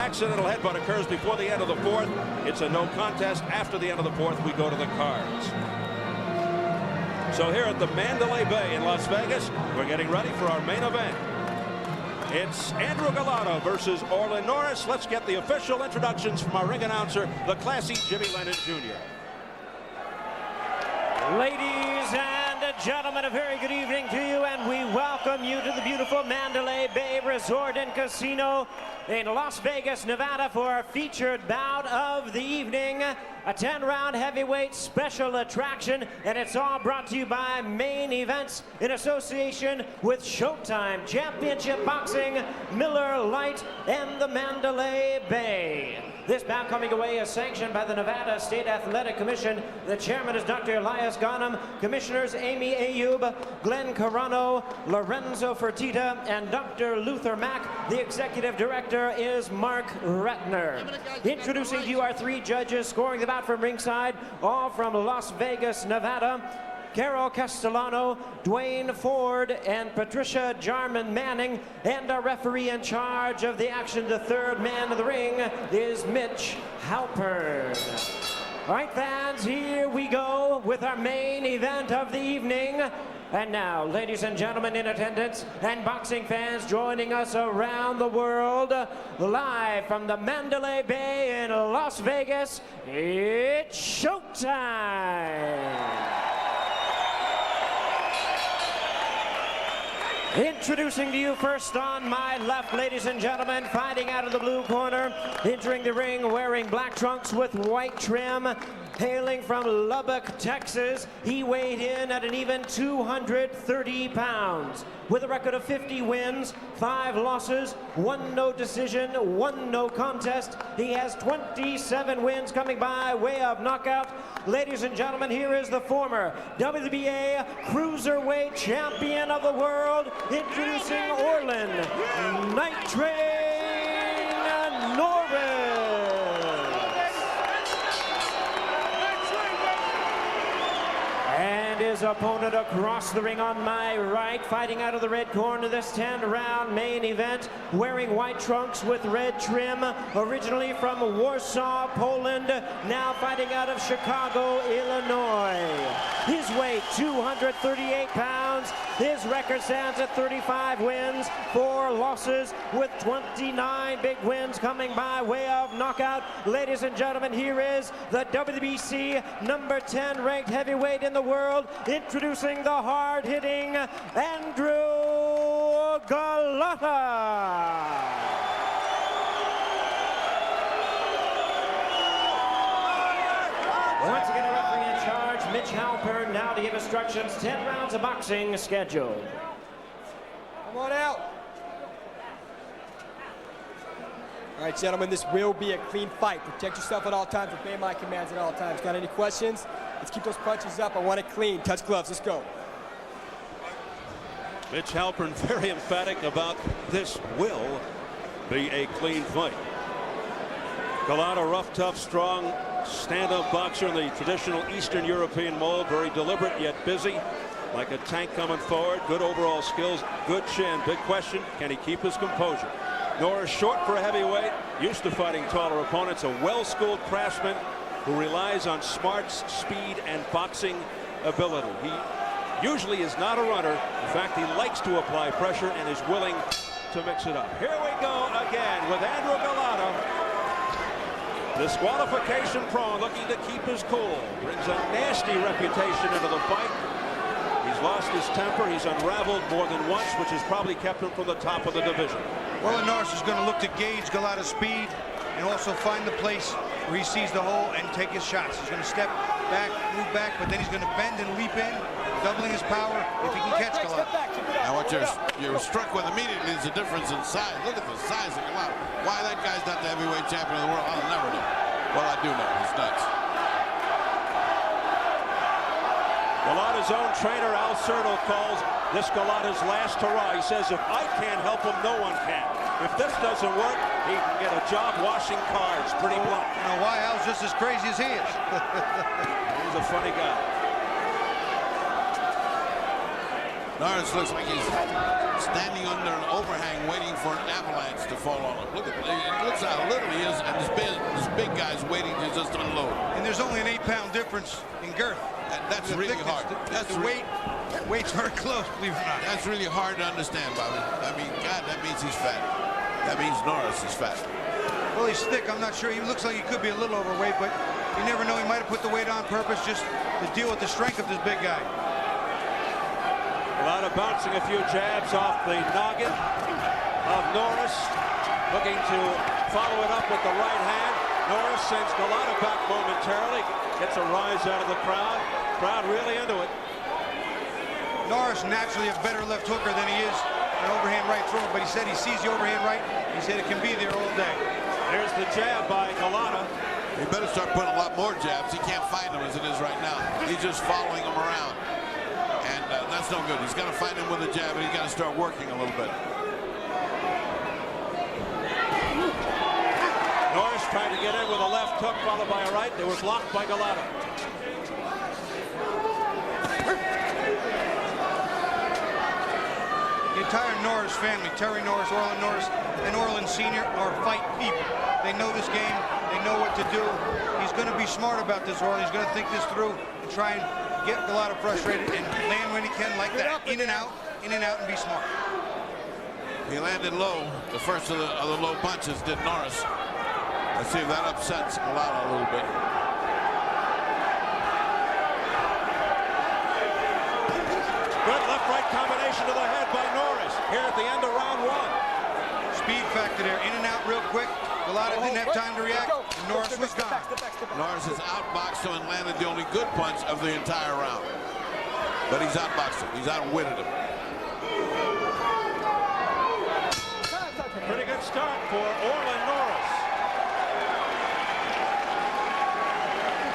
accidental headbutt occurs before the end of the fourth, it's a no contest. After the end of the fourth, we go to the cards. So here at the Mandalay Bay in Las Vegas, we're getting ready for our main event. It's Andrew Golota versus Orlin Norris. Let's get the official introductions from our ring announcer, the classy Jimmy Lennon Jr. Ladies and gentlemen, a very good evening to you, and we welcome you to the beautiful Mandalay Bay Resort and Casino in Las Vegas, Nevada, for our featured bout of the evening, a 10-round heavyweight special attraction, and it's all brought to you by Main Events in association with Showtime, Championship Boxing, Miller Lite, and the Mandalay Bay. This bout coming away is sanctioned by the Nevada State Athletic Commission. The chairman is Dr. Elias Ghanem, commissioners Amy Ayub, Glenn Carano, Lorenzo Fertitta, and Dr. Luther Mack. The executive director is Mark Ratner. Introducing to you our three judges scoring the bout from ringside, all from Las Vegas, Nevada. Carol Castellano, Dwayne Ford, and Patricia Jarman Manning. And our referee in charge of the action, the third man of the ring, is Mitch Halpern. All right, fans, here we go with our main event of the evening. And now, ladies and gentlemen in attendance and boxing fans joining us around the world, live from the Mandalay Bay in Las Vegas, it's showtime! Introducing to you first on my left, ladies and gentlemen, fighting out of the blue corner, entering the ring wearing black trunks with white trim, hailing from Lubbock, Texas. He weighed in at an even 230 pounds. With a record of 50 wins, 5 losses, 1 no decision, 1 no contest. He has 27 wins coming by way of knockout. Ladies and gentlemen, here is the former WBA Cruiserweight Champion of the World, introducing Orlin Night Train Norris. And his opponent across the ring on my right, fighting out of the red corner, this 10-round main event, wearing white trunks with red trim, originally from Warsaw, Poland, now fighting out of Chicago, Illinois. His weight, 238 pounds. His record stands at 35 wins, 4 losses, with 29 big wins coming by way of knockout. Ladies and gentlemen, here is the WBC number 10 ranked heavyweight in the world, introducing the hard-hitting Andrew Golota. Once again, a referee in charge, Mitch Halpern, now to give instructions. 10 rounds of boxing scheduled. Come on out. All right, gentlemen, this will be a clean fight. Protect yourself at all times. Obey my commands at all times. Got any questions? Let's keep those punches up. I want it clean. Touch gloves. Let's go. Mitch Halpern very emphatic about this will be a clean fight. Golota, rough, tough, strong, stand-up boxer in the traditional Eastern European mold. Very deliberate yet busy, like a tank coming forward. Good overall skills, good chin. Big question, can he keep his composure? Norris, short for a heavyweight, used to fighting taller opponents, a well-schooled craftsman who relies on smarts, speed, and boxing ability. He usually is not a runner. In fact, he likes to apply pressure and is willing to mix it up. Here we go again with Andrew Golota. Disqualification prone, looking to keep his cool. Brings a nasty reputation into the fight. He's lost his temper. He's unraveled more than once, which has probably kept him from the top of the division. Well, Norris is going to look to gauge Golota's speed and also find the place where he sees the hole and take his shots. He's going to step back, move back, but then he's going to bend and leap in, doubling his power if he can catch Golota. Now what you're struck with immediately is the difference in size. Look at the size of Golota. Why that guy's not the heavyweight champion of the world, I'll never know. Well, I do know. He's nuts. Golota's own trainer, Al Cerno, calls this Golota's last hurrah. He says, if I can't help him, no one can. If this doesn't work, he can get a job washing cars. Pretty blunt. You know why Al's just as crazy as he is. He's a funny guy. Norris looks like he's standing under an overhang waiting for an avalanche to fall on him. Look at it looks how little he is, and this big guy's waiting to just unload. And there's only an 8-pound difference in girth. And that's really hard. The weight's very close, believe it or not. That's really hard to understand, Bobby. I mean, God, that means he's fat. That means Norris is fat. Well, he's thick. I'm not sure. He looks like he could be a little overweight, but you never know. He might have put the weight on purpose just to deal with the strength of this big guy. Golota bouncing a few jabs off the noggin of Norris, looking to follow it up with the right hand. Norris sends Golota back momentarily, gets a rise out of the crowd. Crowd really into it. Norris naturally a better left hooker than he is an overhand right thrower, but he said he sees the overhand right. He said it can be there all day. Here's the jab by Golota. He better start putting a lot more jabs. He can't find them as it is right now. He's just following them around. And that's no good. He's got to find him with a jab, and he's got to start working a little bit. Norris trying to get in with a left hook followed by a right. It was blocked by Golota. The entire Norris family, Terry Norris, Orlin Norris, and Orlin Sr. are fight people. They know this game. They know what to do. He's going to be smart about this, Orlin. He's going to think this through and try and get Golota frustrated and land when he can like that. In and out, and be smart. He landed low. The first of the low punches did Norris. Let's see if that upsets Golota a little bit. Good left-right combination to the head by Norris here at the end of round one. Speed factor there, in and out real quick. Golota didn't have time to react. Norris was gone. Norris has outboxed him and landed the only good punch of the entire round. But he's outboxed him. He's outwitted him. Pretty good start for Orlin Norris.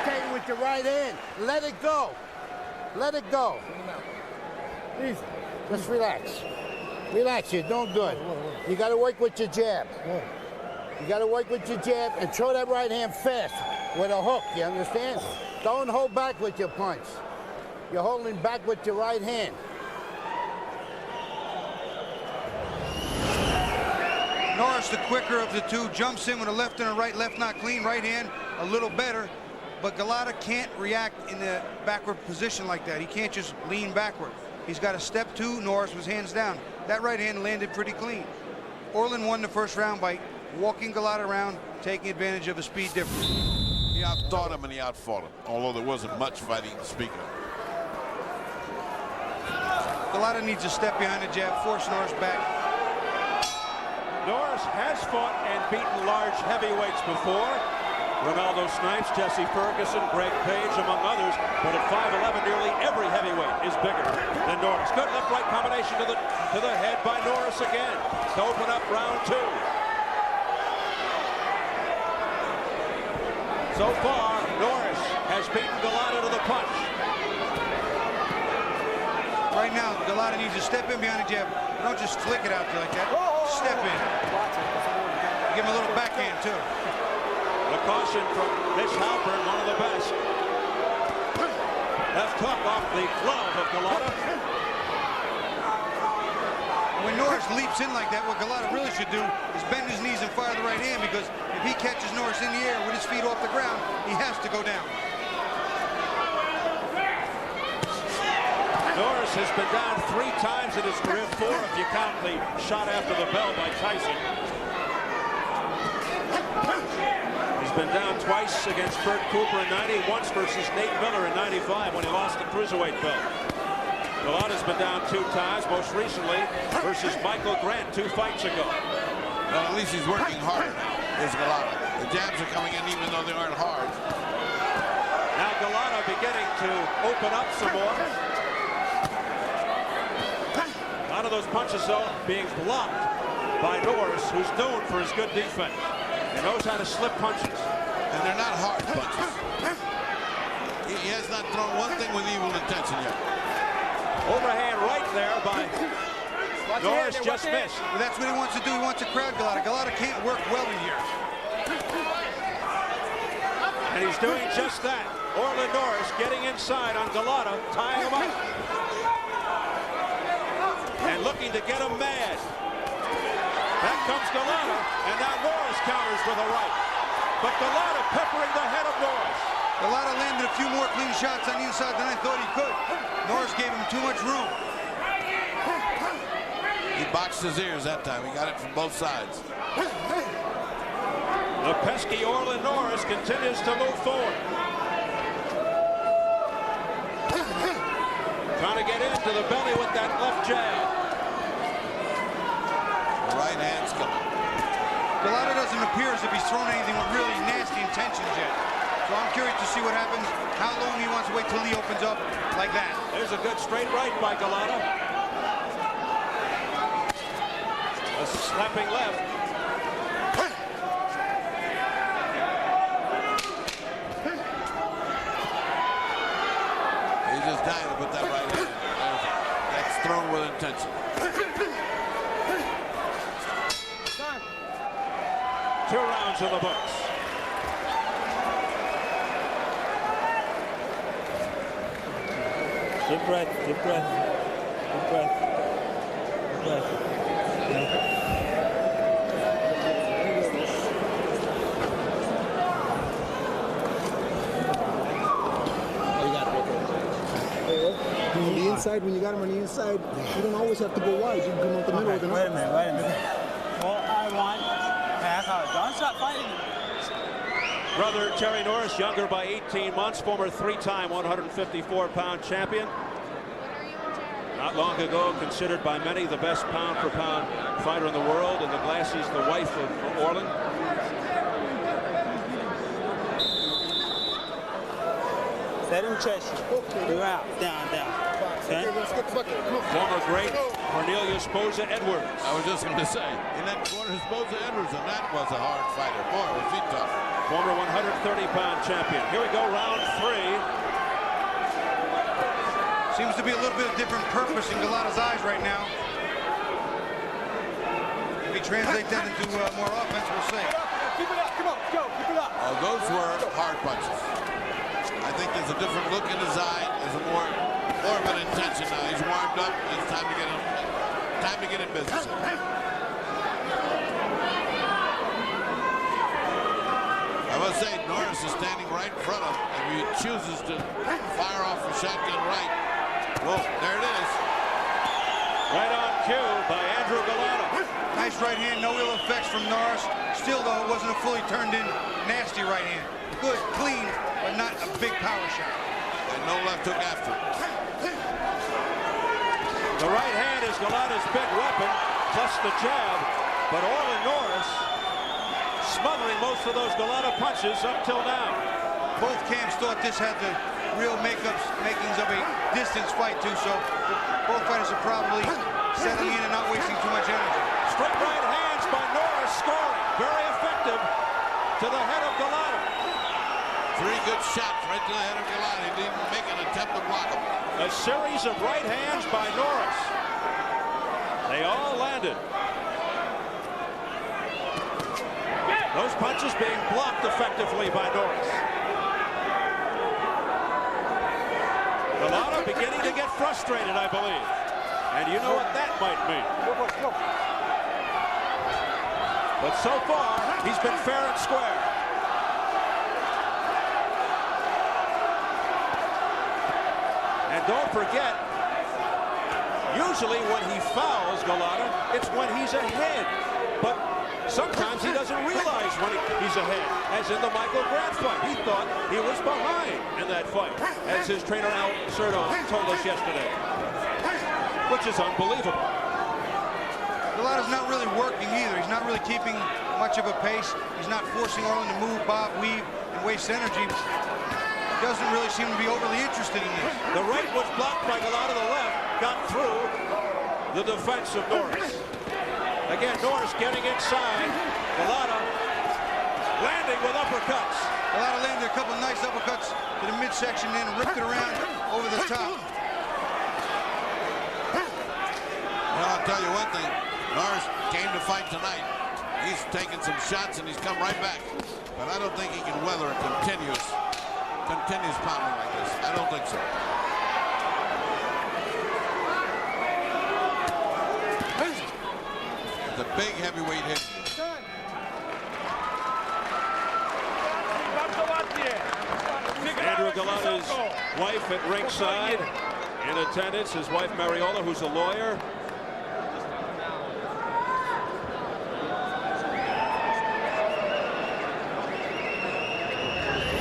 Okay, with your right hand. Let it go. Let it go. Easy. Just relax. Relax, you're doing good. You got to work with your jab. You got to work with your jab and throw that right hand fast with a hook, you understand? Don't hold back with your punch. You're holding back with your right hand. Norris, the quicker of the two, jumps in with a left and a right. Left not clean, right hand a little better. But Golota can't react in the backward position like that. He can't just lean backward. He's got a step two. Norris was hands down. That right hand landed pretty clean. Orlin won the first round by walking Golota around, taking advantage of a speed difference. He outthought him and he outfought him, although there wasn't much fighting to speak of. Golota needs a step behind the jab, force Norris back. Norris has fought and beaten large heavyweights before. Ronaldo Snipes, Jesse Ferguson, Greg Page, among others. But at 5'11", nearly every heavyweight is bigger than Norris. Good left-right combination to the head by Norris again to open up round two. So far, Norris has beaten Golota to the punch. Right now, Golota needs to step in behind the jab. Don't just flick it out there like that. Step in. Give him a little backhand, too. The caution from Mitch Halpern, one of the best. Left hook off the glove of Golota. When Norris leaps in like that, what Golota really should do is bend his knees and fire the right hand, because if he catches Norris in the air with his feet off the ground, he has to go down. Norris has been down 3 times in his career, 4 if you count the shot after the bell by Tyson. He's been down twice against Bert Cooper in 90, once versus Nate Miller in 95 when he lost the cruiserweight belt. Golota's been down 2 times, most recently versus Michael Grant 2 fights ago. Well, at least he's working hard. Here's Golota. The jabs are coming in even though they aren't hard. Now Golota beginning to open up some more. A lot of those punches, though, being blocked by Norris, who's known for his good defense. He knows how to slip punches. And they're not hard punches. He has not thrown one thing with evil intention yet. Overhand right there by Norris, just missed. Well, that's what he wants to do. He wants to crowd Golota. Golota can't work well in here. And he's doing just that. Orlin Norris getting inside on Golota, tying him up. looking to get him mad. Back comes Golota, and now Norris counters with a right. But Golota peppering the head of Norris. Golota landed a few more clean shots on the inside than I thought he could. Norris gave him too much room. He boxed his ears that time. He got it from both sides. The pesky Orlin Norris continues to move forward. Trying to get into the belly with that left jab. The right hand's coming. Golota doesn't appear as if he's thrown anything with really nasty intentions yet. So I'm curious to see what happens, how long he wants to wait till he opens up like that. There's a good straight right by Golota. A slapping left. He's just dying to put that right hand. That's thrown with intention. 2 rounds in the books. Deep breath, deep breath, deep breath, deep breath. On the inside, when you got him on the inside, you don't always have to go wide. You can come out the middle. Wait a minute. All I want, pass out. Don't stop fighting. Brother Terry Norris, younger by 18 months, former 3-time 154-pound champion. Not long ago, considered by many the best pound-for-pound fighter in the world, and the Glassie's the wife of Orlin. Set him chest. You're out. Down. Okay? Former great Cornelius Boza Edwards. I was just going to say, in that corner, Boza Edwards, and that was a hard fighter. Boy, was he tough. Former 130-pound champion. Here we go, round 3. Seems to be a little bit of different purpose in Golota's eyes right now. If he translates that into more offense, we'll see. Keep it up, come on, go, keep it up. Oh, those were hard punches. I think there's a different look in his eye. There's a more of an intention now. He's warmed up. It's time to get in business. I must say, Norris is standing right in front of him. If he chooses to fire off a shotgun right, well, there it is. Right on cue by Andrew Golota. Nice right hand, no ill effects from Norris. Still, though, it wasn't a fully turned in, nasty right hand. Good, clean, but not a big power shot. And no left hook after. The right hand is Golota's big weapon, plus the jab. But Orlin Norris smothering most of those Golota punches up till now. Both camps thought this had the real makings of a distance fight, too, so both fighters are probably settling in and not wasting too much energy. Straight right hands by Norris, scoring. Very effective to the head of Golota. 3 good shots right to the head of Golota. He didn't make an attempt to block him. A series of right hands by Norris. They all landed. Those punches being blocked effectively by Norris. Golota beginning to get frustrated, I believe. And you know what that might mean. But so far, he's been fair and square. And don't forget, usually when he fouls Golota, it's when he's ahead. But sometimes he doesn't realize when he's ahead, as in the Michael Grant fight. He thought he was behind in that fight, as his trainer Al Cerdo told us yesterday, which is unbelievable. Golota's not really working either. He's not really keeping much of a pace. He's not forcing Orlin to move, bob, weave, and waste energy. Doesn't really seem to be overly interested in this. The right was blocked by Golota. The left got through the defense of Norris. Again, Norris getting inside. Golota landing with uppercuts. Golota landed a couple nice uppercuts to the midsection and ripped it around over the top. Well, I'll tell you one thing. Norris came to fight tonight. He's taken some shots and he's come right back. But I don't think he can weather a continuous pounding like this. I don't think so. the big heavyweight hit. Andrew Golota's wife at ringside. In attendance, his wife Mariola, who's a lawyer.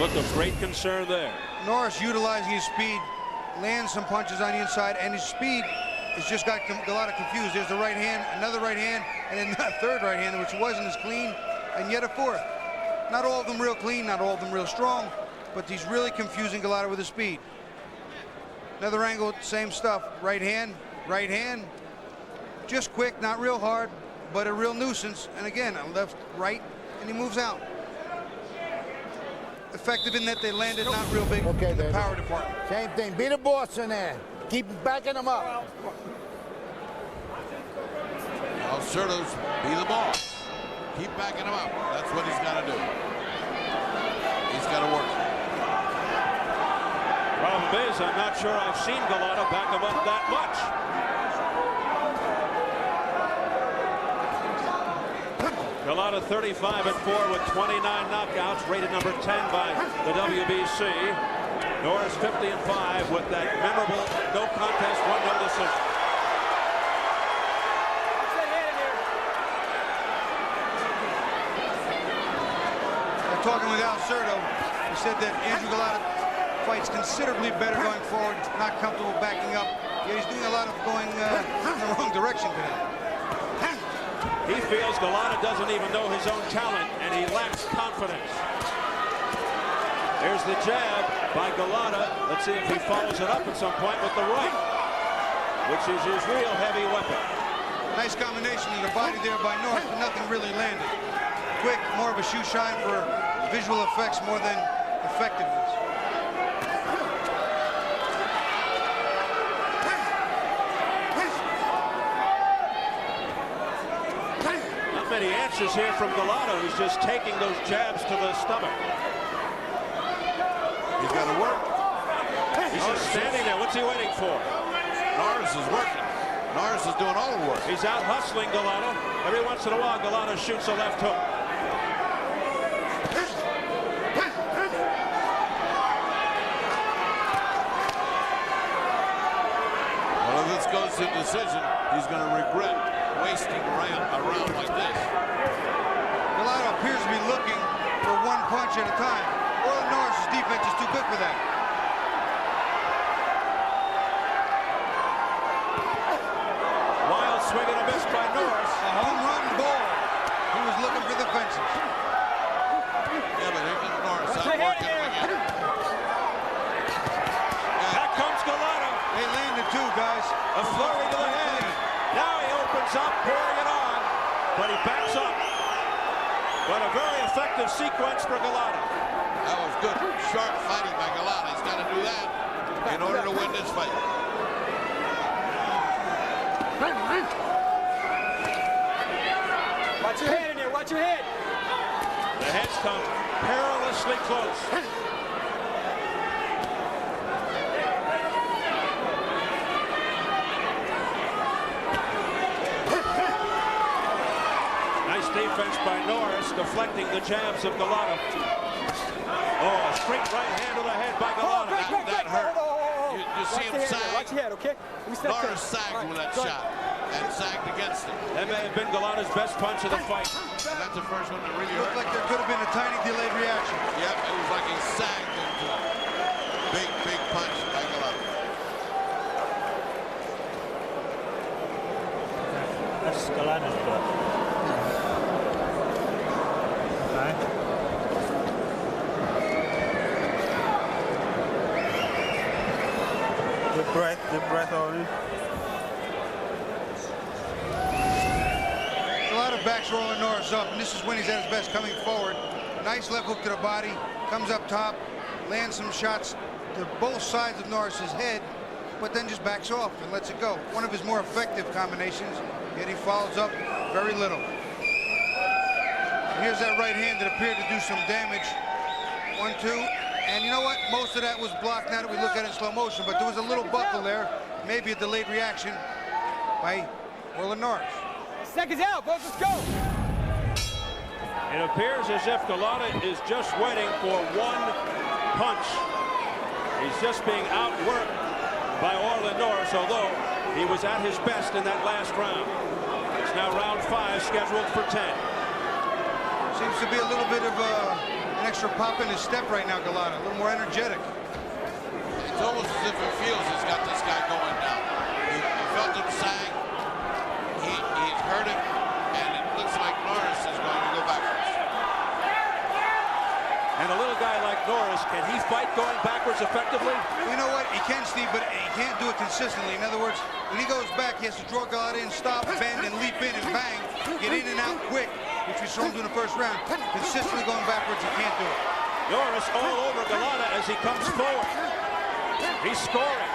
Look of great concern there. Norris utilizing his speed, lands some punches on the inside, and his speed has just got Golota confused. There's the right hand, another right hand, and then a third right hand, which wasn't as clean, and yet a fourth. Not all of them real clean, not all of them real strong, but he's really confusing Golota with his speed. Another angle, same stuff. Right hand, just quick, not real hard, but a real nuisance. And again, a left, right, and he moves out. Effective in that they landed, not real big in the power department. Same thing. Be the boss in there. Keep backing him up. Well, Serto's be the boss. Keep backing him up. That's what he's got to do. He's got to work. Problem is, I'm not sure I've seen Golota back him up that much. Golota 35-4 with 29 knockouts, rated number 10 by the WBC. Norris 50-5 with that memorable no contest, 1-0 decision. Talking with Al Serto, he said that Andrew Golota fights considerably better going forward, not comfortable backing up. Yeah, he's doing a lot of going in the wrong direction today. He feels Golota doesn't even know his own talent, and he lacks confidence. There's the jab by Golota. Let's see if he follows it up at some point with the right, which is his real heavy weapon. Nice combination in the body there by Norris, but nothing really landed. Quick, more of a shoe shine for visual effects more than effectiveness. Not many answers here from Golota, who's just taking those jabs to the stomach. He's got to work. He's just standing there. What's he waiting for? Norris is working. Norris is doing all the work. He's out hustling Golota. Every once in a while, Golota shoots a left hook. Well, if this goes to decision, he's going to regret wasting a round like this. Golota appears to be looking for one punch at a time. Orlin Norris' defense is too good for that. Wild swing and a miss by Norris. A home run ball. He was looking for the fences. Yeah, but here comes Norris. I'm working again. Back comes Golota. They landed too, guys. A flurry to the head. Now he opens up, pouring it on, but he backs up. But a very effective sequence for Golota. That was good, sharp fighting by Golota. He's got to do that in order to win this fight. Watch your head in there. Watch your head. The heads come perilously close. Nice defense by Norris, deflecting the jabs of Golota. Oh, a straight right hand to the head by Golota. That hurt. You see him sag. Watch your head, okay? Norris sagged with that shot and sagged against it. That may have been Golota's best punch of the fight. And that's the first one that really Looked hurt. like there could have been a tiny delayed reaction. Yep, it was like he sagged into it. Big punch by Golota. That's Golota's blood. Okay. Good breath, Orlin. Golota backs Orlin Norris up, and this is when he's at his best, coming forward. Nice left hook to the body, comes up top, lands some shots to both sides of Norris's head, but then just backs off and lets it go. One of his more effective combinations, yet he follows up very little. And here's that right hand that appeared to do some damage. 1-2. And you know what? Most of that was blocked now that we look at it in slow motion, but there was a little buckle there, maybe a delayed reaction by Orlin Norris. seconds out, folks. Let's go. It appears as if Golota is just waiting for one punch. He's just being outworked by Orlin Norris, although he was at his best in that last round. It's now round 5, scheduled for 10. Seems to be a little bit of an extra pop in his step right now, Golota. A little more energetic. It's almost as if he feels he's got this guy going down. He felt him sag. He's hurt him, and it looks like Norris is going to go backwards. And a little guy like Norris, can he fight going backwards effectively? You know what? He can, Steve, but he can't do it consistently. In other words, when he goes back, he has to draw Golota in, stop, bend, and leap in and bang, get in and out quick, which we saw him do in the first round. Consistently going backwards, he can't do it. Norris all over Golota as he comes forward. He's scoring.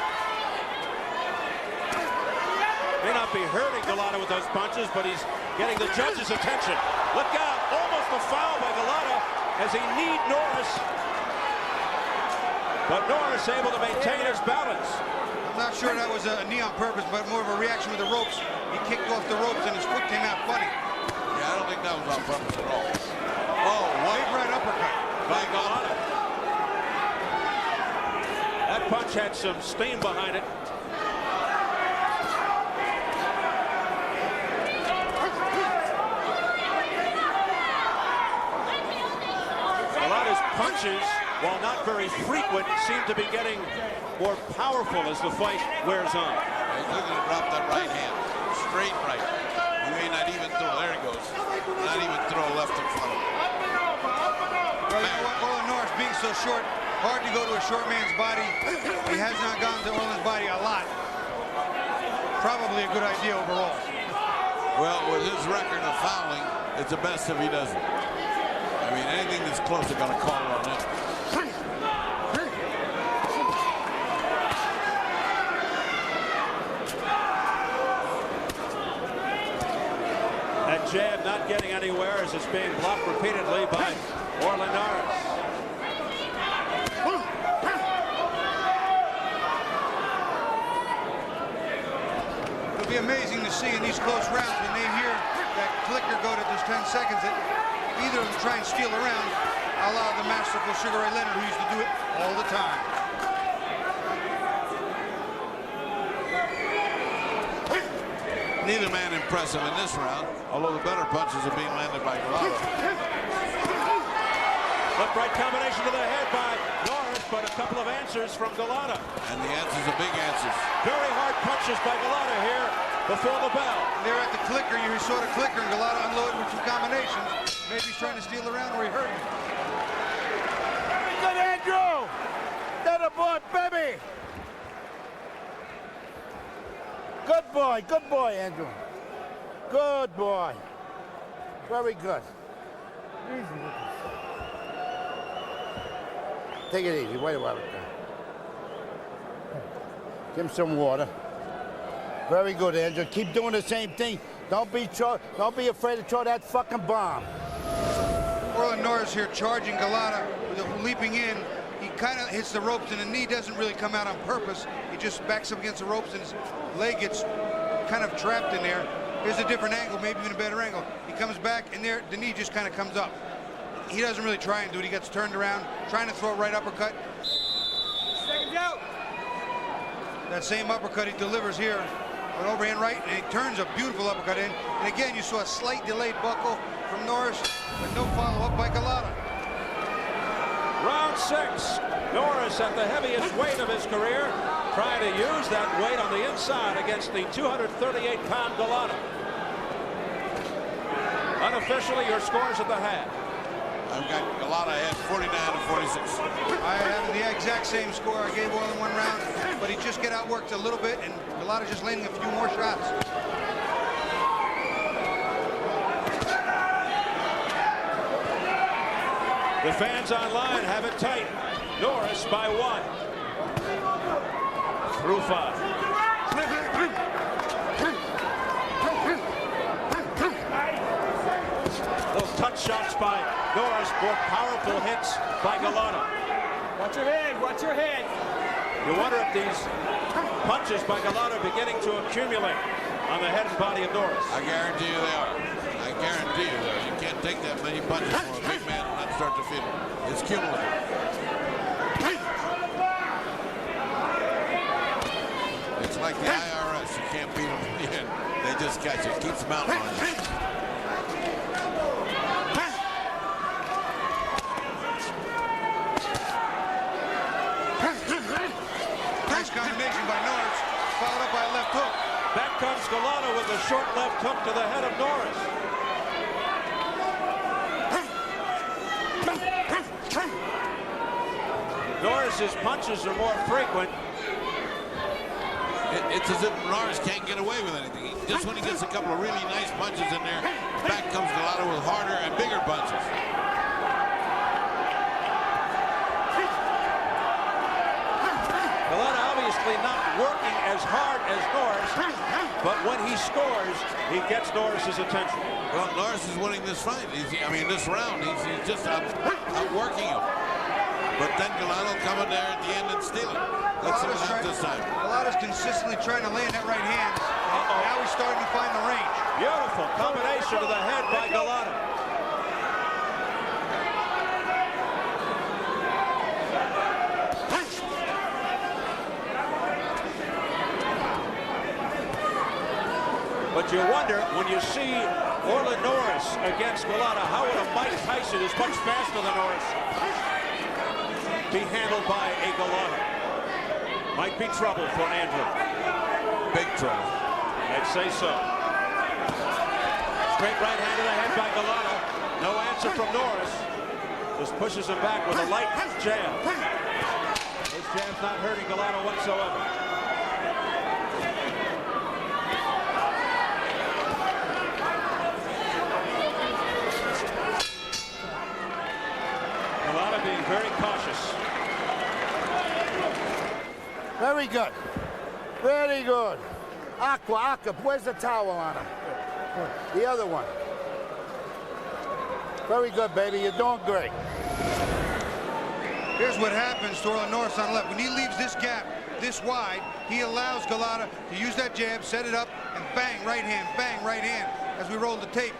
May not be hurting Golota with those punches, but he's getting the judge's attention. Look out, almost a foul by Golota as he kneed Norris. But Norris able to maintain his balance. I'm not sure that was a knee on purpose, but more of a reaction with the ropes. He kicked off the ropes and his foot came out funny. Yeah, I don't think that was on purpose at all. Oh, what? Big right uppercut. By Golota. That punch had some steam behind it. Golota's punches, while not very frequent, seem to be getting more powerful as the fight wears on. He's looking to drop that right hand. Straight right. He may not even throw. There he goes. Not even throw left in front of him. Well, you know what? Orlin Norris being so short, hard to go to a short man's body. He has not gone to Orlin's body a lot. Probably a good idea overall. Well, with his record of fouling, it's the best if he doesn't. I mean, anything that's close, they're going to call it on him. That jab not getting anywhere as it's being blocked repeatedly by Orlin Norris. It'll be amazing to see in these close rounds when they hear that clicker go to just 10 seconds that either of them try and steal around, a la the masterful Sugar Ray Leonard, who used to do it all the time. Neither man impressive in this round, although the better punches are being landed by Golota. Left right combination to the head by Norris, but a couple of answers from Golota. And the answers are big answers. Very hard punches by Golota here before the bell. They're at the clicker. You saw the clicker, and Golota unloaded with two combinations. Maybe he's trying to steal around or he hurt him. Very good, Andrew. That a boy, baby. Good boy, Andrew. Good boy. Very good. Easy with this. Take it easy. Wait a while. Give him some water. Very good, Andrew. Keep doing the same thing. Don't be afraid to throw that fucking bomb. Orlin Norris here charging Golota with a leaping in. He kind of hits the ropes, and the knee doesn't really come out on purpose. He just backs up against the ropes, and his leg gets kind of trapped in there. Here's a different angle, maybe even a better angle. He comes back, and there the knee just kind of comes up. He doesn't really try and do it. He gets turned around, trying to throw a right uppercut. Seconds out. That same uppercut he delivers here, an overhand right, and he turns a beautiful uppercut in. And again, you saw a slight delayed buckle from Norris, but no follow-up by Golota. Round 6. Norris at the heaviest weight of his career, trying to use that weight on the inside against the 238-pound Golota. Unofficially, your scores at the half. I've got Golota at 49 to 46. I have the exact same score. I gave Orlin one round, but he just got outworked a little bit, and Golota just landing a few more shots. The fans online have it tight. Norris by 1. Through 5. Those touch shots by Norris, more powerful hits by Golota. Watch your head. Watch your head. You wonder if these punches by Golota are beginning to accumulate. on the head and body of Norris. I guarantee you they are. I guarantee you they are. You can't take that many punches from a big man and not start to feel it. It's cumulative. It's like the IRS. You can't beat them in the end. They just catch it. Keeps mounting on you. Nice combination by Norris, followed up by a left hook. Back comes Golota with a short left hook to the head of Norris. Norris's punches are more frequent. It's as if Norris can't get away with anything. Just when he gets a couple of really nice punches in there, back comes Golota with harder and bigger punches. Golota obviously not working as hard as Norris, but when he scores, he gets Norris's attention. Well, Norris is winning this fight. This round, he's just outworking him. But then Golota will come in there at the end and steal it. Let's see what happens this time. Golota's consistently trying to land that right hand. Now he's starting to find the range. Beautiful combination to the head by Golota. But you wonder, when you see Orlin Norris against Golota, how would a Mike Tyson, who's much faster than Norris, be handled by a Golota? Might be trouble for Andrew. Big trouble. I'd say so. Straight right hand to the head by Golota. No answer from Norris. Just pushes him back with a light jab. This jab's not hurting Golota whatsoever. Golota being very cautious. Very good. Very good. Aqua, where's the towel on him? The other one. Very good, baby. You're doing great. Here's what happens to Orlin Norris on the left. When he leaves this gap this wide, he allows Golota to use that jab, set it up, and bang, right hand, bang, right hand. As we roll the tape,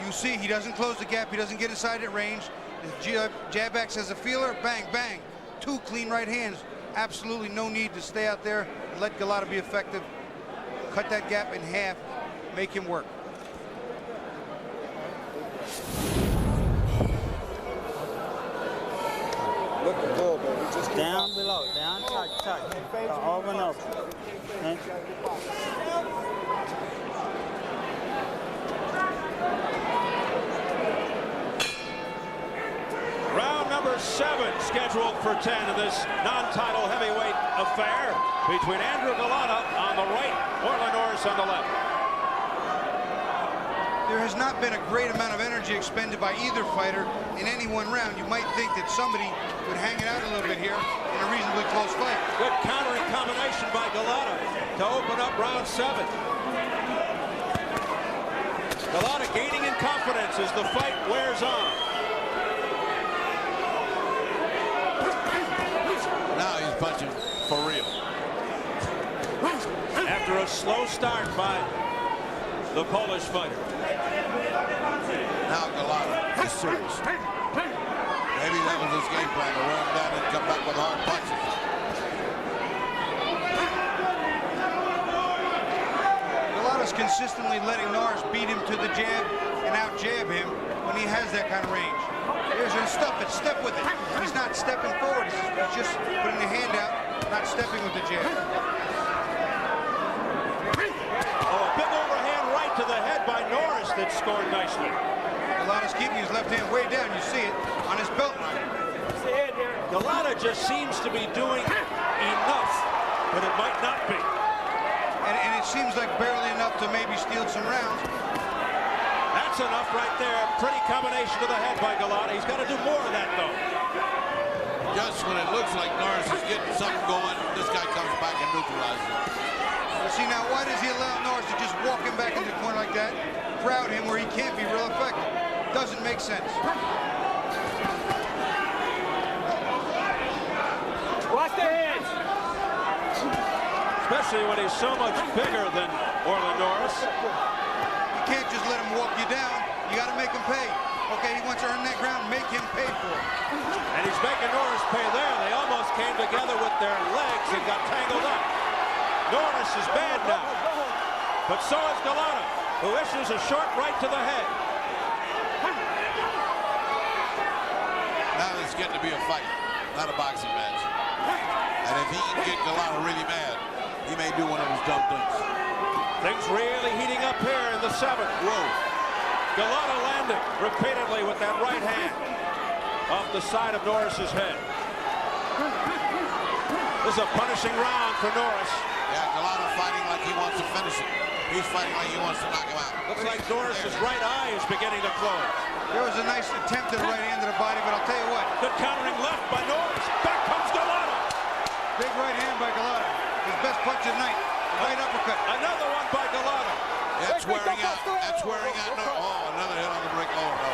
you see he doesn't close the gap. He doesn't get inside at range. His jab acts as a feeler. Bang, bang. Two clean right hands. Absolutely no need to stay out there and let Golota be effective. Cut that gap in half. Make him work. Looking good, baby. Just keep Down below, down tight. Over and over. Okay. Round number 7 scheduled for 10 of this non-title heavyweight affair between Andrew Golota on the right, Orlin Norris on the left. There has not been a great amount of energy expended by either fighter in any one round. You might think that somebody would hang it out a little bit here in a reasonably close fight. Good countering combination by Golota to open up round 7. Golota gaining in confidence as the fight wears on. Now he's punching for real. After a slow start by the Polish fighter. Now Golota is serious. Maybe that was his game plan, to wear him down and come back with hard punches. Golota's consistently letting Norris beat him to the jab and out-jab him when he has that kind of range. Here's him, stuff it, step with it. He's not stepping forward, he's just putting the hand out, not stepping with the jab. Oh, a big overhand right to the head by Norris that scored nicely. Golota's keeping his left hand way down, you see it, on his belt line. Golota just seems to be doing enough, but it might not be. And it seems like barely enough to maybe steal some rounds. That's enough right there. Pretty combination to the head by Golota. He's got to do more of that, though. Just when it looks like Norris is getting something going, this guy comes back and neutralizes it. See, now, why does he allow Norris to just walk him back into the corner like that, crowd him where he can't be real effective? Doesn't make sense. Watch the hands. Especially when he's so much bigger than Orlin Norris. You can't just let him walk you down. You got to make him pay. Okay, he wants to earn that ground. Make him pay for it. And he's making Norris pay there. They almost came together with their legs and got tangled up. Norris is bad now. But so is Golota, who issues a short right to the head. Now it's getting to be a fight, not a boxing match. And if he can get Golota really mad, he may do one of his dumb things. Things really heating up here in the 7th. Whoa. Golota landing repeatedly with that right hand off the side of Norris's head. This is a punishing round for Norris. Yeah, Golota fighting like he wants to finish it. He's fighting like he wants to knock him out. Looks like Norris's right eye is beginning to close. There was a nice attempt at the right hand of the body, but I'll tell you what. Good countering left by Norris. Back comes Golota. Big right hand by Golota. His best punch of the night. Right uppercut. Another one by Golota. That's wearing out. That's wearing out. No. Oh, another hit on the brick. Oh, no.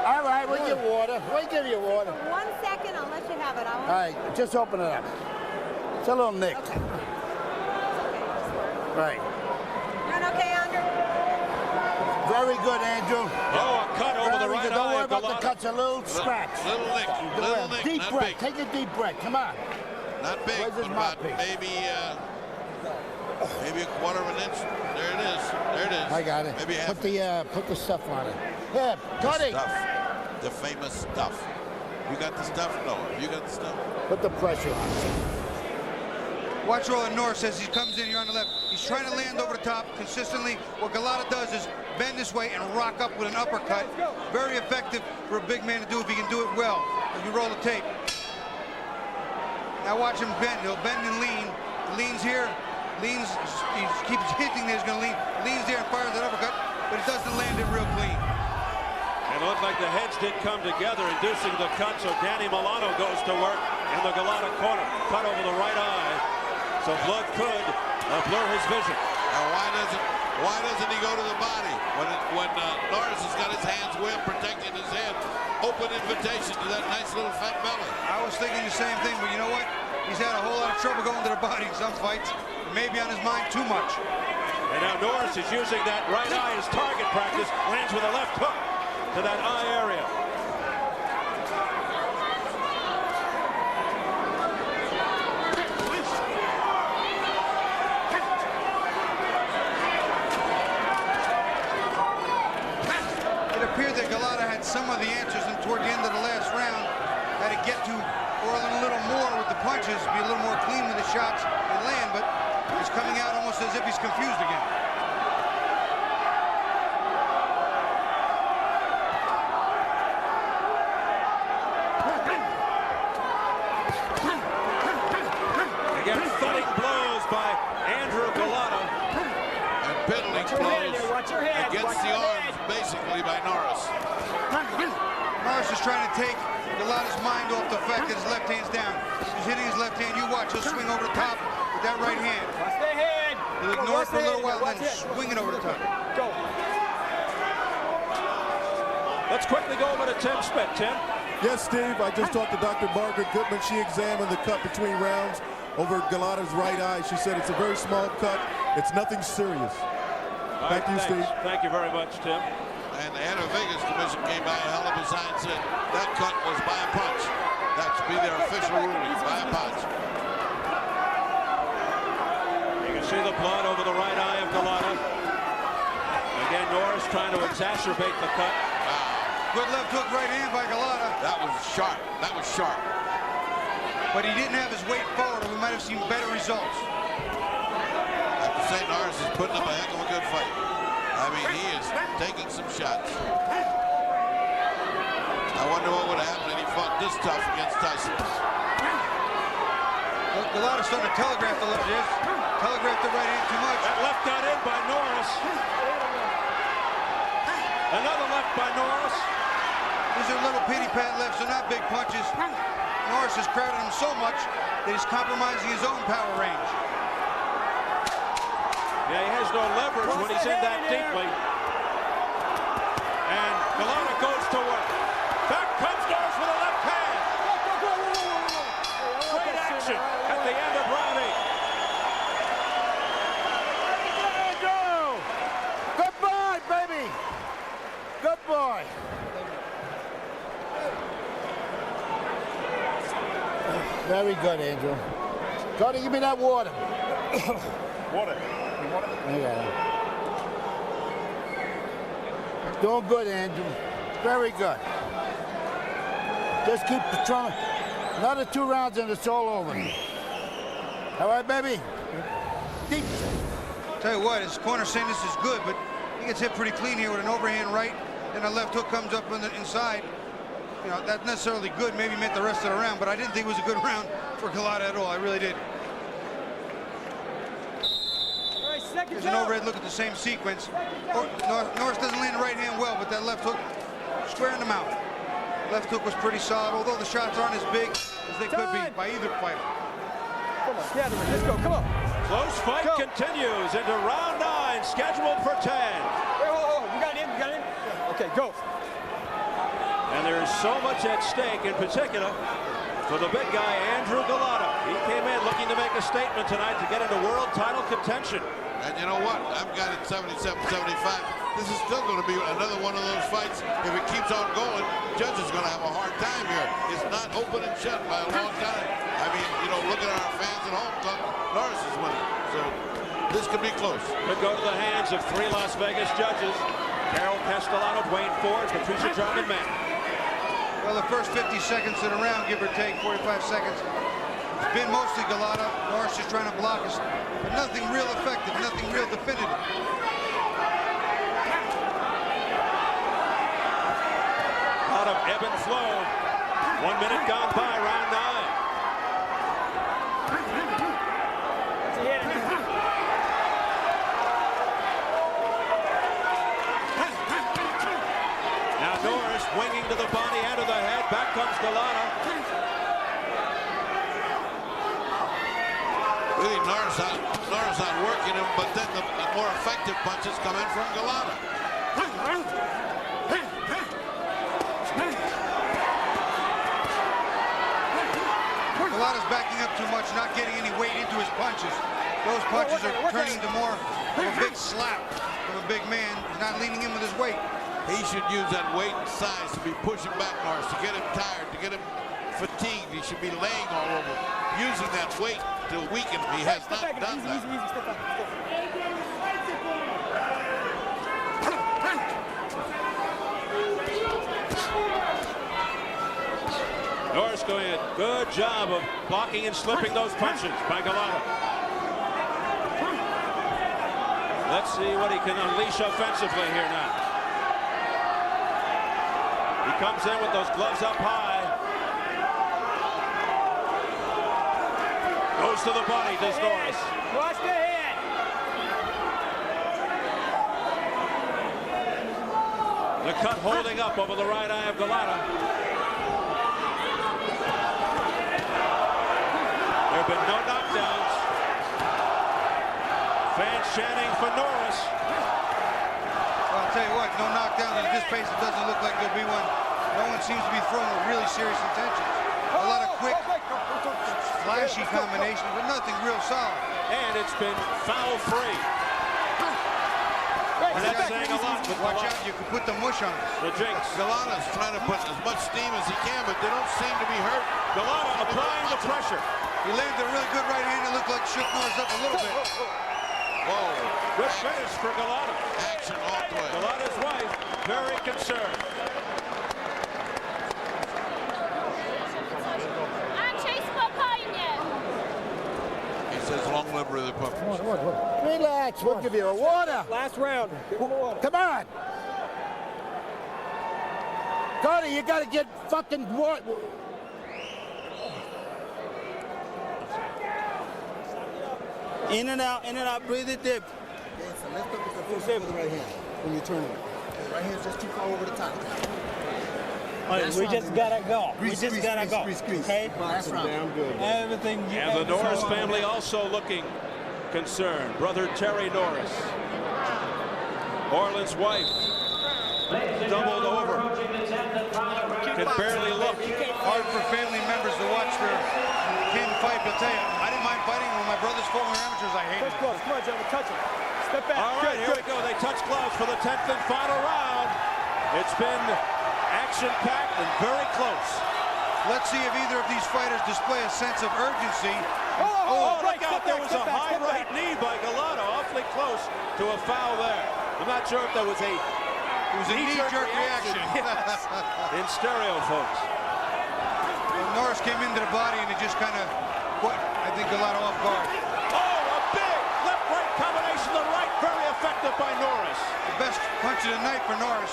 All right, we'll give water. We'll give you water. 1 second, I'll let you have it. All right, just open it up. It's a little nick. Okay. Right. Doing okay, Andrew? Very good, Andrew. Oh, a cut over the right Don't eye worry of about Golota. the cuts, a little scratch. Little nick. Little nick. Deep Not breath. big. Take a deep breath. Come on. Not big, Where's his but about mouthpiece? maybe a quarter of an inch. There it is. There it is. I got it. Maybe half. Put the stuff on it. Yeah, The Tony. stuff. The famous stuff. You got the stuff? No. You got the stuff? Put the pressure on. Watch Orlin Norris as he comes in here on the left. He's trying to land over the top consistently. What Golota does is bend this way and rock up with an uppercut. Very effective for a big man to do if he can do it well. If you roll the tape. Now watch him bend. He'll bend and lean. He leans here. Leans. He keeps hitting there. He's going to lean. Leans there and fires that uppercut. But he doesn't land it real clean. And it looked like the heads did come together, inducing the cut, so Danny Milano goes to work in the Golota corner. Cut over the right eye, so blood could blur his vision. Now why doesn't he go to the body when Norris has got his hands way up protecting his head? Open invitation to that nice little fat belly. I was thinking the same thing, but you know what? He's had a whole lot of trouble going to the body in some fights. Maybe on his mind too much. And now Norris is using that right eye as target practice, lands with a left hook to that eye area. It appeared that Golota had some of the answers, and toward the end of the last round, had to get to Orlin a little more with the punches, be a little more clean with the shots and land, but he's coming out almost as if he's confused again. Again, thudding blows by Andrew Golota. And piddling blows against the arms, basically, by Norris. Norris is trying to take Golota's mind off the fact that his left hand's down. He's hitting his left hand. You watch, he'll swing over the top with that right hand. Watch the head. He'll ignore it for a little while and then swing it over the top. Go. Let's quickly go over to Tim Smith. Tim? Yes, Steve, I just talked to Dr. Margaret Goodman. She examined the cut between rounds over Golota's right eye. She said it's a very small cut. It's nothing serious. Back to you, Steve. Thank you very much, Tim. And the Enter Vegas Commission came by a hell of a sign and said that cut was by a punch. That should be their official ruling, by a punch. You can see the blood over the right eye of Golota. Again, Norris trying to exacerbate the cut. Good left hook right hand by Golota. That was sharp. That was sharp. But he didn't have his weight forward, or we might have seen better results. I have to say Norris is putting up a heck of a good fight. I mean, he is taking some shots. I wonder what would have happened if he fought this tough against Tyson. Well, Golota's starting to telegraph the left hand. Telegraph the right hand too much. That left got in by Norris. Another left by Norris. These are little pity-pat lefts. They're not big punches. Norris has crowded him so much that he's compromising his own power range. Yeah, he has no leverage when he's in that deeply. Golota goes to work. Back comes Norris with a left hand. Great action at the end of round 8. Good boy, baby. Good boy. Very good, Andrew. Cody, give me that water. Water. Yeah. Doing good, Andrew. Very good. Just keep trying. Another 2 rounds and it's all over. All right, baby? Deep. Tell you what, his corner saying this is good, but he gets hit pretty clean here with an overhand right, then a left hook comes up on the inside. You know, that's necessarily good, maybe meant the rest of the round, but I didn't think it was a good round for Golota at all. I really did. There's an overhead look at the same sequence. Norris doesn't land the right hand well, but that left hook square in the mouth. Left hook was pretty solid, although the shots aren't as big as they could be by either fighter. Come on, yeah, let's go, come on. Close fight continues into round 9, scheduled for 10. Wait, hold. You got him, Okay, go. And there is so much at stake, in particular for the big guy, Andrew Golota. He came in looking to make a statement tonight to get into world title contention. And you know what? I've got it 77-75. This is still going to be another one of those fights. If it keeps on going, Judge is going to have a hard time here. It's not open and shut by a long time. I mean, you know, look at our fans at home. Norris is winning. So this could be close. Could go to the hands of 3 Las Vegas judges. Carol Castellano, Wayne Ford, Patricia Drummond, man. Well, the first 50 seconds of the round, give or take 45 seconds, it's been mostly Golota. Norris just trying to block us, but nothing real effective, nothing real definitive. Out of ebb and flow. 1 minute gone by, round 9. Now Norris winging to the body and to the head. Back comes Golota. Really, Norris outworking him, but then the more effective punches come in from Golota. Golota's backing up too much, not getting any weight into his punches. Those punches are turning to more of a big slap from a big man. He's not leaning in with his weight. He should use that weight and size to be pushing back Norris, to get him tired, to get him fatigued. He should be laying all over, using that weight to weaken him. He has not done that. Easy, step back. Norris doing a good job of blocking and slipping those punches by Golota. Let's see what he can unleash offensively here now. He comes in with those gloves up high. Goes to the body, does Norris. Watch the head. The cut holding up over the right eye of Golota. There have been no knockdowns. Fans chanting for Norris. Well, I'll tell you what, no knockdowns at this pace. It doesn't look like there'll be one. No one seems to be throwing with really serious intentions. A lot of quick, flashy combinations, but nothing real solid. And it's been foul-free. And that's saying a lot. But watch out, you can put the mush on us. The jinx. Golota's trying to put as much steam as he can, but they don't seem to be hurt. Golota applying the pressure. He landed a really good right hand. It looked like shook Norris up a little bit. Whoa. Good finish for Golota. Action all the way. Golota's wife, very concerned. He says, long live the puppets. Relax, we'll give you a water. Last round. Give him the water. Come on. Cody, you gotta get fucking water. In and out, breathe it deep. So lift up with the full shape of the right hand when you're turning it. The right hand's just too far over the top. We just gotta go. We just gotta go. Okay? That's damn good. Everything you And the Norris family also looking concerned. Brother Terry Norris, Orlin's wife, doubled over. Can barely look. Hard for family members to watch their kin fight. But I'll tell you, I didn't mind fighting when my brothers fought when we were amateurs. I hated it. Come on, gentlemen, touch him. Step back. All right, here we go. They touch gloves for the 10th and final round. It's been action-packed and very close. Let's see if either of these fighters display a sense of urgency. Oh, look out. There was a high right knee by Golota. Awfully close to a foul there. I'm not sure if that was a knee-jerk reaction. Yes. In stereo, folks. Well, Norris came into the body and it just kind of put, I think, Golota off guard. Oh, a big left-right combination. The right, very effective by Norris. The best punch of the night for Norris.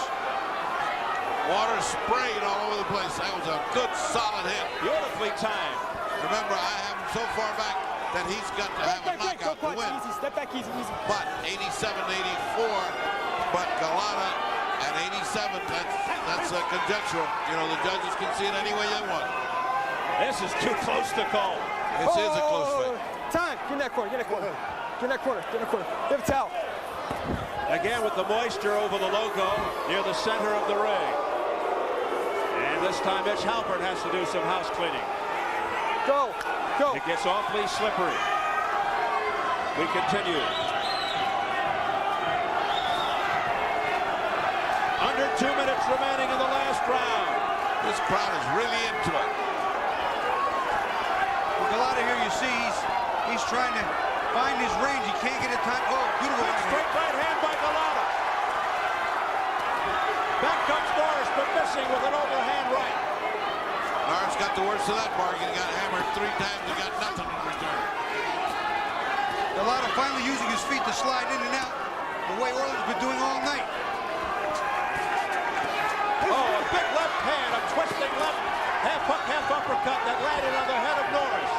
Water sprayed all over the place. That was a good, solid hit. Beautifully timed. Remember, I have him so far back that he's got to have a knockout to win. Easy. Step back easy. But 87-84, but Golota at 87, that's conjectural. You know, the judges can see it any way they want. This is too close to call. This is a close fight. Time. Get in that corner. Get in that corner. Give a towel. Again with the moisture over the logo near the center of the ring. And this time Mitch Halpern has to do some house cleaning. Go. It gets awfully slippery. We continue. Under 2 minutes remaining in the last round. This crowd is really into it. With Golota here, you see he's trying to find his range. He can't get it time. Oh, beautiful. Straight right hand by Golota. Back comes Norris, but missing with an overhand right. Norris got the worst of that bargain. He got hammered 3 times and got nothing in return. Golota finally using his feet to slide in and out the way Orlin's been doing all night. Oh, a big left hand, a twisting left half hook, half uppercut that landed on the head of Norris.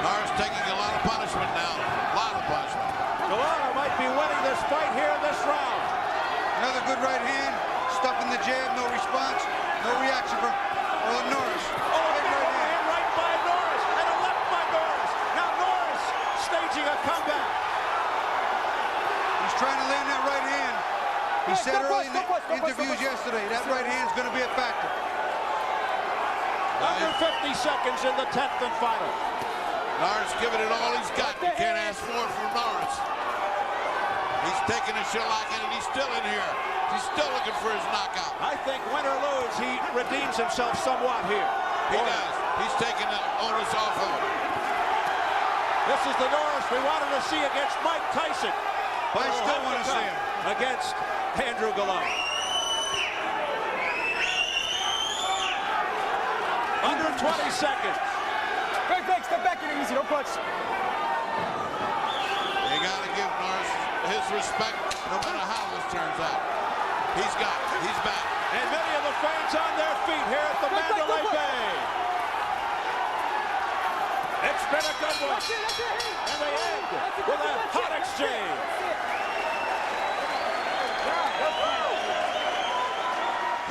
Norris taking a lot of punishment now. A lot of punishment. Golota might be winning this fight here in this round. Another good right hand. Stuffing the jab, no response. No reaction from Norris. Oh, big right hand right by Norris and a left by Norris. Now Norris staging a comeback. He's trying to land that right hand. He said early in the interviews yesterday that right hand's going to be a factor. Under 50 seconds in the 10th and final. Norris giving it all he's got. You can't ask more from Norris. He's taking a shellacking and he's still in here. He's still looking for his knockout. I think win or lose, he redeems himself somewhat here. He does. He's taking the onus off of him. This is the Norris we wanted to see against Mike Tyson. I still want to see him against Andrew Golota. Under 20 seconds. Greg, step back in easy. Don't punch. You got to give Norris his respect no matter how this turns out. He's back. And many of the fans on their feet here at the Mandalay Bay. It's been a good one. And they end with a hot exchange.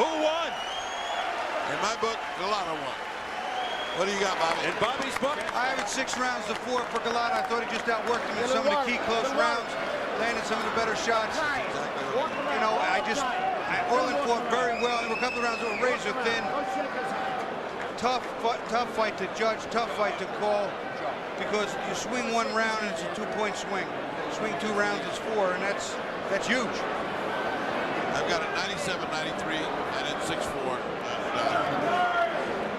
Who won? In my book, Golota won. What do you got, Bobby? In Bobby's book? I have it 6 rounds to 4 for Golota. I thought he just outworked him in some of the key close rounds. Landed some of the better shots. You know, Orlin fought very well. There were a couple of rounds that were razor thin. Tough fight to judge, tough fight to call, because you swing 1 round and it's a 2-point swing. Swing 2 rounds, it's 4, and that's huge. I've got it 97-93 and it's 6-4.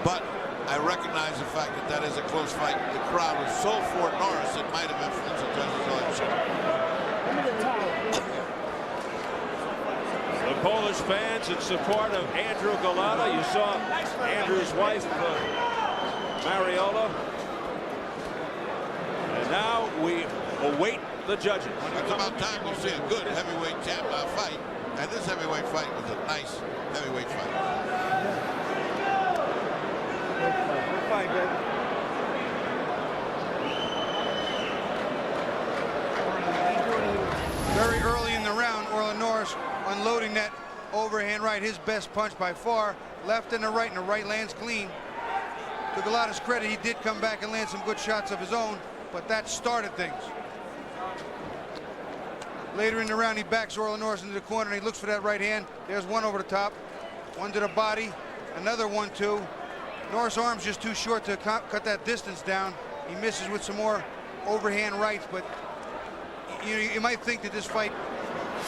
But I recognize the fact that is a close fight. The crowd was so for Norris, it might have influenced the judge's election. The Polish fans in support of Andrew Golota. You saw Andrew's wife, Mariola. And now we await the judges. It's about time we see a good heavyweight fight. And this heavyweight fight was a nice heavyweight fight. Very early in the round, Orlin Norris unloading that overhand right, his best punch by far. Left and the right lands clean. To Golota's credit, he did come back and land some good shots of his own, but that started things. Later in the round, he backs Orlin Norris into the corner, and he looks for that right hand. There's one over the top, one to the body, another 1-2. Norris' arm's just too short to cut that distance down. He misses with some more overhand rights, but you might think that this fight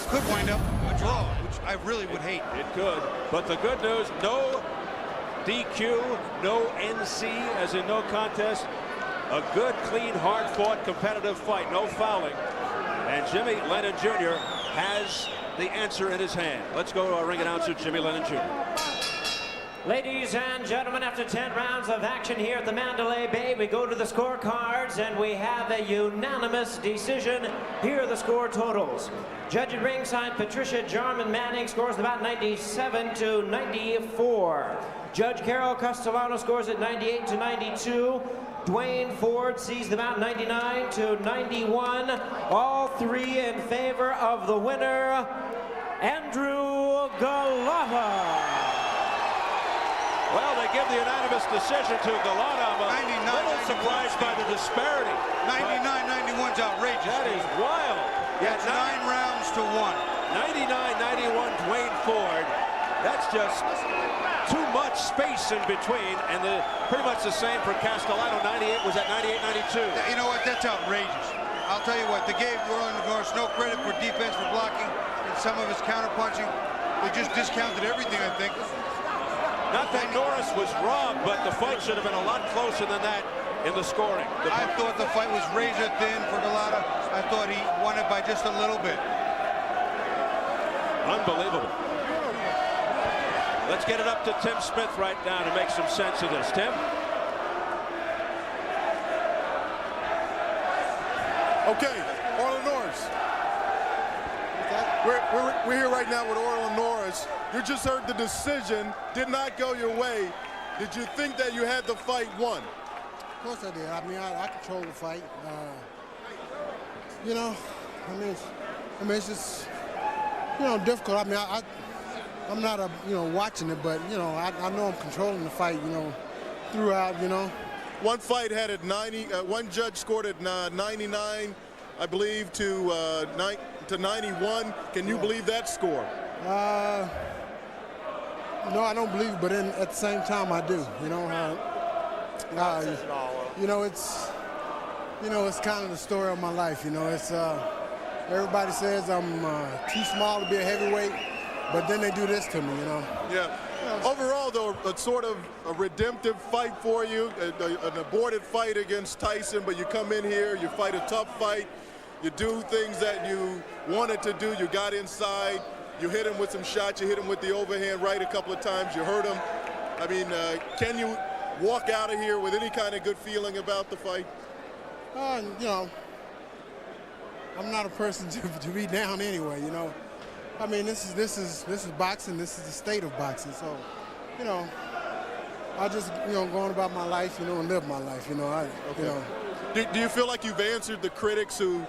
could wind up a draw, which I really would hate. It could, but the good news, no DQ, no NC, as in no contest. A good, clean, hard-fought, competitive fight, no fouling. And Jimmy Lennon Jr. has the answer in his hand. Let's go to our ring announcer, Jimmy Lennon Jr. Ladies and gentlemen, after 10 rounds of action here at the Mandalay Bay, we go to the scorecards and we have a unanimous decision. Here are the score totals. Judge at ringside, Patricia Jarman Manning scores about 97-94. Judge Carol Castellano scores at 98-92. Dwayne Ford sees them out 99-91. All three in favor of the winner, Andrew Golota. Well, they give the unanimous decision to Golota. I'm a little surprised by the disparity. 99-91's outrageous. That is wild. Yeah, it's 9 rounds to 1. 99-91 Dwayne Ford. That's just too much space in between, and pretty much the same for Castellano. 98 was at 98-92. You know what? That's outrageous. I'll tell you what. They gave Orlin Norris no credit for defense, for blocking, and some of his counterpunching. They just discounted everything, I think. Not that Norris was wrong, but the fight should have been a lot closer than that in the scoring. I thought the fight was razor thin for Golota. I thought he won it by just a little bit. Unbelievable. Let's get it up to Tim Smith right now to make some sense of this. Tim? Okay, Orlin Norris. We're here right now with Orlin Norris. You just heard the decision did not go your way. Did you think that you had the fight won? Of course I did. I mean, I control the fight. You know, it's just, difficult. I mean, I'm not watching it, but I know I'm controlling the fight, throughout, One fight had it 90. One judge scored it 99, I believe, to 91. Can you believe that score? No, I don't believe it, but at the same time, I do. It's kind of the story of my life. It's everybody says I'm too small to be a heavyweight, but then they do this to me. Yeah. Overall, though, it's sort of a redemptive fight for you, an aborted fight against Tyson, but you come in here, you fight a tough fight, you do things that you wanted to do, you got inside, you hit him with some shots, you hit him with the overhand right a couple of times, you hurt him. I mean, can you walk out of here with any kind of good feeling about the fight? I'm not a person to be down anyway, I mean, this is boxing. This is the state of boxing. So, I just go on about my life, and live my life. Do you feel like you've answered the critics who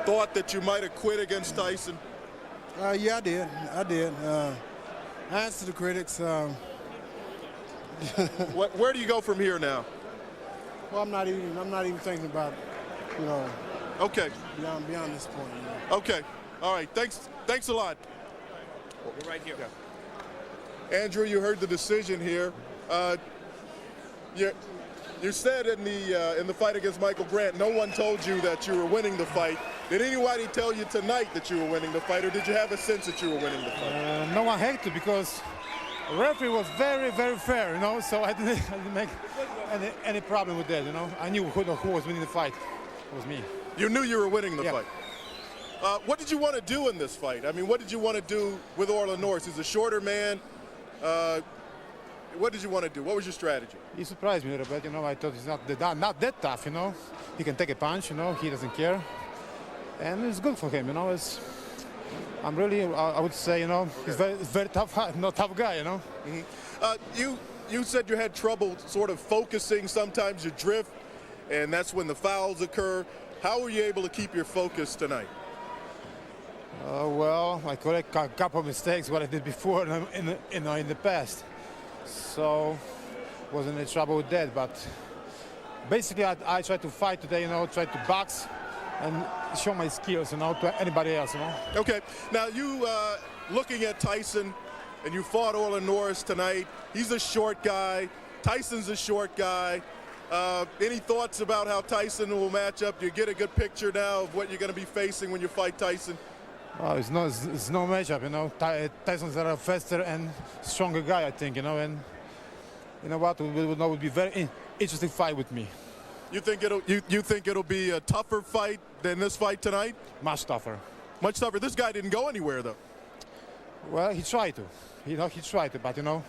thought that you might have quit against Tyson? Yeah, I did. I answered the critics. Where do you go from here now? Well, I'm not even thinking about, Okay. Beyond this point. Okay. All right. Thanks a lot. We're right here. Andrew, you heard the decision here. You said in the fight against Michael Grant, no one told you that you were winning the fight. Did anybody tell you tonight that you were winning the fight, or did you have a sense that you were winning the fight? No one had to, because the referee was very, very fair, so I didn't make any problem with that, I knew who was winning the fight. It was me. You knew you were winning the fight. What did you want to do in this fight? I mean, what did you want to do with Orlin Norris? He's a shorter man. What did you want to do? What was your strategy? He surprised me a little bit, I thought he's not that tough, He can take a punch, he doesn't care. And it's good for him, I'm really, I would say, he's very tough guy, Mm-hmm. You said you had trouble sort of focusing. Sometimes you drift, and that's when the fouls occur. How were you able to keep your focus tonight? Well, I correct a couple of mistakes what I did before in the past. So wasn't any trouble with that. But basically, I tried to fight today, tried to box and show my skills, you know, to anybody else, you know. Okay. Now you looking at Tyson, and you fought Orlin Norris tonight. He's a short guy. Tyson's a short guy. Any thoughts about how Tyson will match up? Do you get a good picture now of what you're going to be facing when you fight Tyson? Well, it's no matchup, you know. Tyson's a faster and stronger guy, I think, you know, and you know what, it would be very interesting fight with me. You think it'll be a tougher fight than this fight tonight? Much tougher. Much tougher. This guy didn't go anywhere though. Well, he tried to. You know, he tried to, but you know,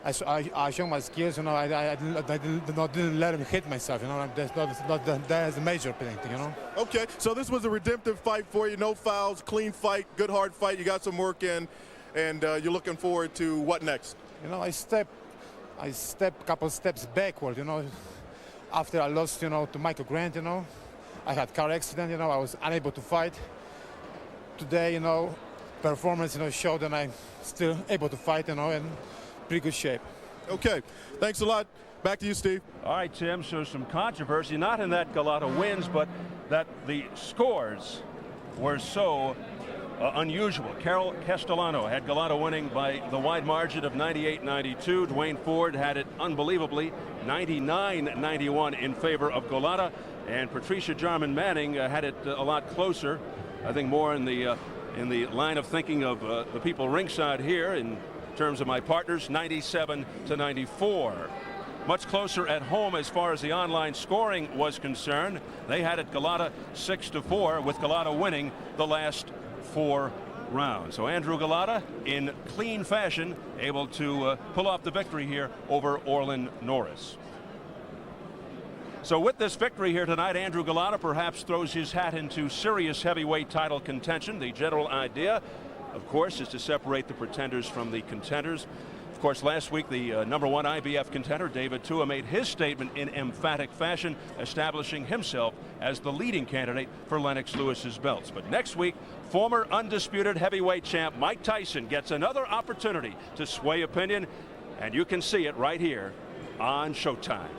I showed my skills. You know, I didn't let him hit myself. You know, that's a major thing. You know. Okay, so this was a redemptive fight for you. No fouls, clean fight, good hard fight. You got some work in, and you're looking forward to what next? You know, I stepped a couple steps backward. You know, after I lost, you know, to Michael Grant. You know, I had car accident. You know, I was unable to fight. Today, you know, performance, you know, showed that I'm still able to fight. You know, and pretty good shape. Okay, thanks a lot. Back to you, Steve. All right, Tim, so some controversy, not in that Golota wins, but that the scores were so unusual. Carol Castellano had Golota winning by the wide margin of 98-92. Dwayne Ford had it unbelievably 99-91 in favor of Golota, and Patricia Jarman Manning had it a lot closer. I think more in the line of thinking of the people ringside here in terms of my partners, 97-94. Much closer at home as far as the online scoring was concerned. They had it Golota 6-4, with Golota winning the last 4 rounds. So Andrew Golota, in clean fashion, able to pull off the victory here over Orlin Norris. So with this victory here tonight, Andrew Golota perhaps throws his hat into serious heavyweight title contention. The general idea, of course, is to separate the pretenders from the contenders. Of course, last week, the #1 IBF contender, David Tua, made his statement in emphatic fashion, establishing himself as the leading candidate for Lennox Lewis's belts. But next week, former undisputed heavyweight champ Mike Tyson gets another opportunity to sway opinion, and you can see it right here on Showtime.